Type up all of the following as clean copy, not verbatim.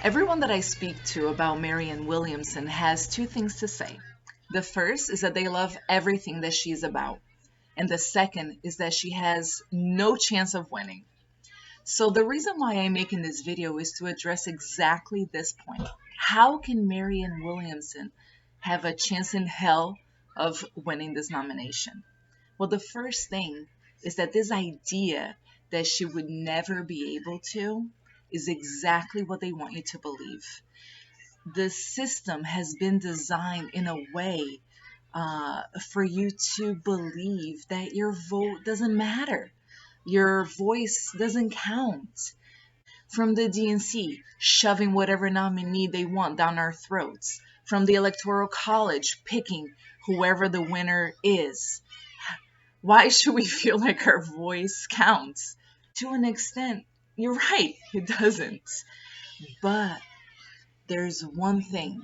Everyone that I speak to about Marianne Williamson has two things to say. The first is that they love everything that she's about, and the second is that she has no chance of winning. So the reason why I'm making this video is to address exactly this point. How can Marianne Williamson have a chance in hell of winning this nomination? Well, the first thing is that this idea that she would never be able to is exactly what they want you to believe. The system has been designed in a way for you to believe that your vote doesn't matter. Your voice doesn't count. From the DNC shoving whatever nominee they want down our throats, from the Electoral College picking whoever the winner is. Why should we feel like our voice counts? To an extent, you're right, it doesn't. But there's one thing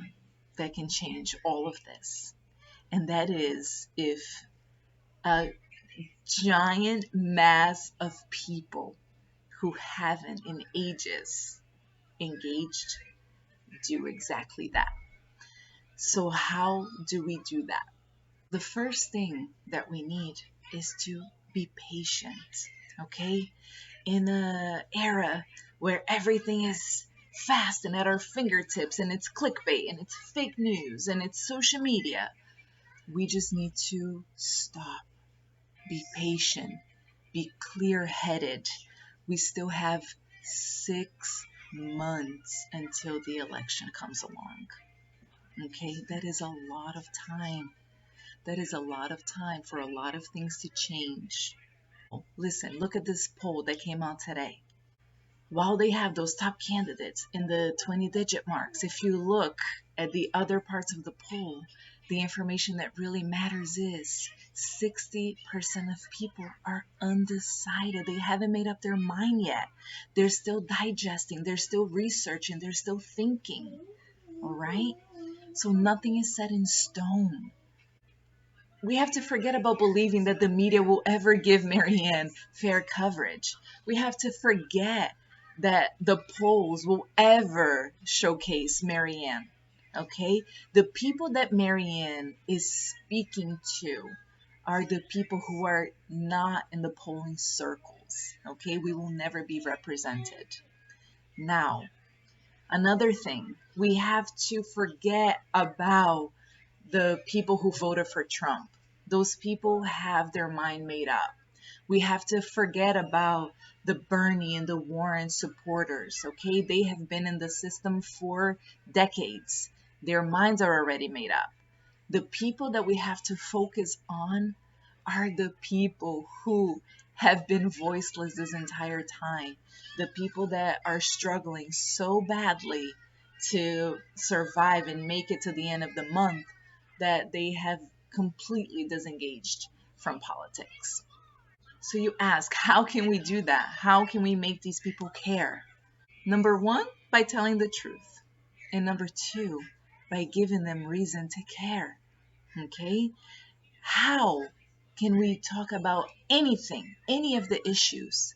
that can change all of this, and that is if a giant mass of people who haven't in ages engaged do exactly that. So how do we do that? The first thing that we need is to be patient, okay? In an era where everything is fast and at our fingertips and it's clickbait and it's fake news and it's social media, we just need to stop, be patient, be clear-headed. We still have 6 months until the election comes along. Okay, that is a lot of time. That is a lot of time for a lot of things to change. Listen, look at this poll that came out today. While they have those top candidates in the 20-digit marks, if you look at the other parts of the poll, the information that really matters is 60% of people are undecided. They haven't made up their mind yet. They're still digesting, they're still researching, they're still thinking. All right? So nothing is set in stone. We have to forget about believing that the media will ever give Marianne fair coverage. We have to forget that the polls will ever showcase Marianne. Okay? The people that Marianne is speaking to are the people who are not in the polling circles. Okay? We will never be represented. Now, another thing, we have to forget about the people who voted for Trump. Those people have their mind made up. We have to forget about the Bernie and the Warren supporters, okay? They have been in the system for decades. Their minds are already made up. The people that we have to focus on are the people who have been voiceless this entire time. The people that are struggling so badly to survive and make it to the end of the month that they have completely disengaged from politics. So you ask, how can we do that? How can we make these people care? Number one, by telling the truth. And number two, by giving them reason to care. Okay? How can we talk about anything, any of the issues,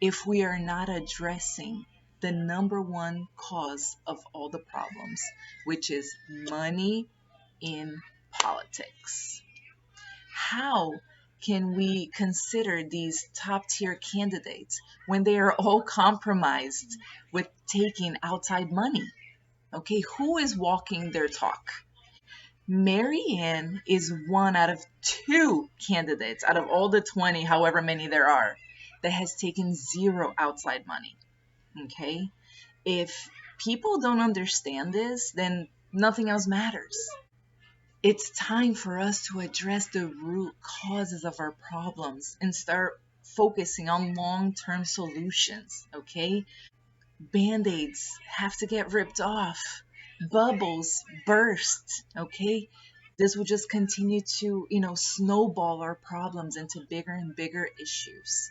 if we are not addressing the number one cause of all the problems, which is money in politics? How can we consider these top tier candidates when they are all compromised with taking outside money? Okay, who is walking their talk? Marianne is one out of 2 candidates out of all the 20, however many there are, that has taken 0 outside money. Okay? If people don't understand this, then nothing else matters. It's time for us to address the root causes of our problems and start focusing on long-term solutions, okay? Band-aids have to get ripped off. Bubbles burst, okay? This will just continue to, snowball our problems into bigger and bigger issues.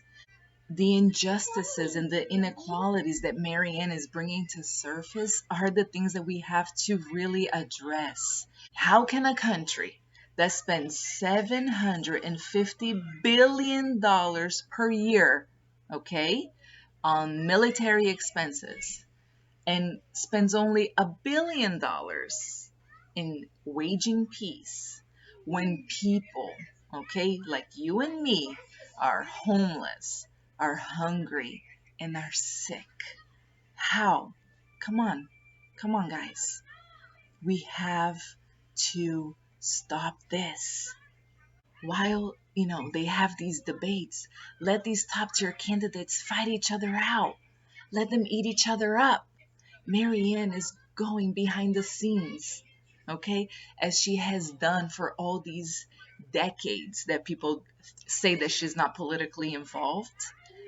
The injustices and the inequalities that Marianne is bringing to surface are the things that we have to really address. How can a country that spends $750 billion per year, okay, on military expenses, and spends only $1 billion in waging peace when people, okay, like you and me, are homeless, are hungry, and are sick. How? Come on. Come on, guys. We have to stop this. While, they have these debates, let these top tier candidates fight each other out. Let them eat each other up. Marianne is going behind the scenes, okay, as she has done for all these decades that people say that she's not politically involved.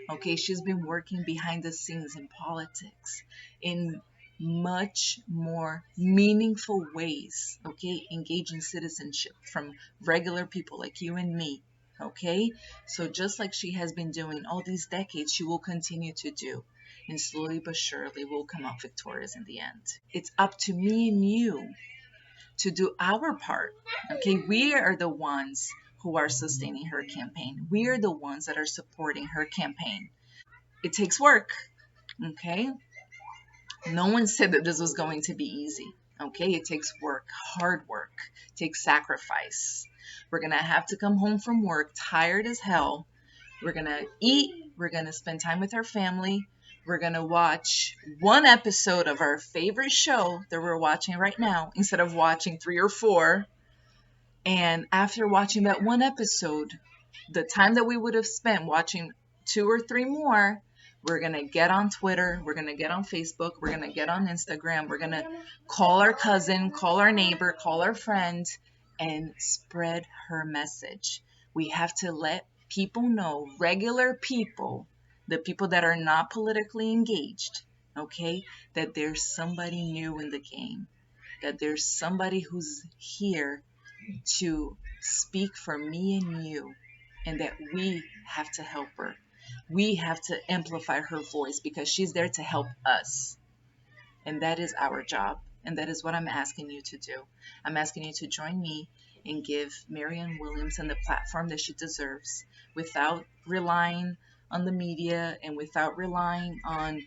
Okay, she's been working behind the scenes in politics in much more meaningful ways, okay, engaging citizenship from regular people like you and me. Okay, so just like she has been doing all these decades, she will continue to do, and slowly but surely we'll come out victorious in the end. It's up to me and you to do our part. Okay, we are the ones who are sustaining her campaign. We are the ones that are supporting her campaign. It takes work. Okay, no one said that this was going to be easy. Okay, it takes work, hard work, it takes sacrifice. We're gonna have to come home from work tired as hell. We're gonna eat, we're gonna spend time with our family, we're gonna watch one episode of our favorite show that we're watching right now instead of watching 3 or 4. And after watching that one episode, the time that we would have spent watching 2 or 3 more, we're going to get on Twitter, we're going to get on Facebook, we're going to get on Instagram, we're going to call our cousin, call our neighbor, call our friend, and spread her message. We have to let people know, regular people, the people that are not politically engaged, okay, that there's somebody new in the game, that there's somebody who's here to speak for me and you, and that we have to help her. We have to amplify her voice because she's there to help us. And that is our job. And that is what I'm asking you to do. I'm asking you to join me and give Marianne Williamson the platform that she deserves without relying on the media and without relying on,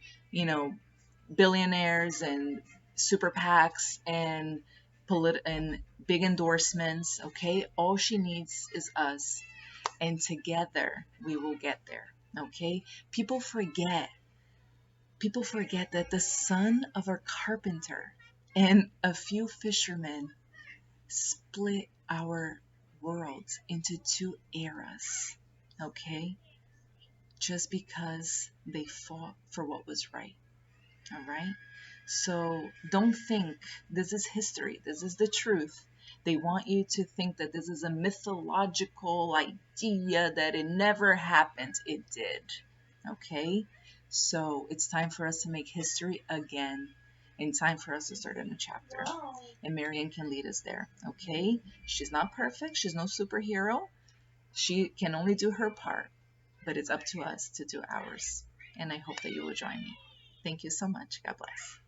billionaires and super PACs and big endorsements. Okay, all she needs is us, and together we will get there. Okay, people forget that the son of a carpenter and a few fishermen split our world into 2 eras. Okay, just because they fought for what was right. All right. So don't think this is history. This is the truth. They want you to think that this is a mythological idea, that it never happened. It did. Okay. So it's time for us to make history again, and time for us to start a new chapter. And Marianne can lead us there. Okay. She's not perfect. She's no superhero. She can only do her part, but it's up to us to do ours. And I hope that you will join me. Thank you so much. God bless.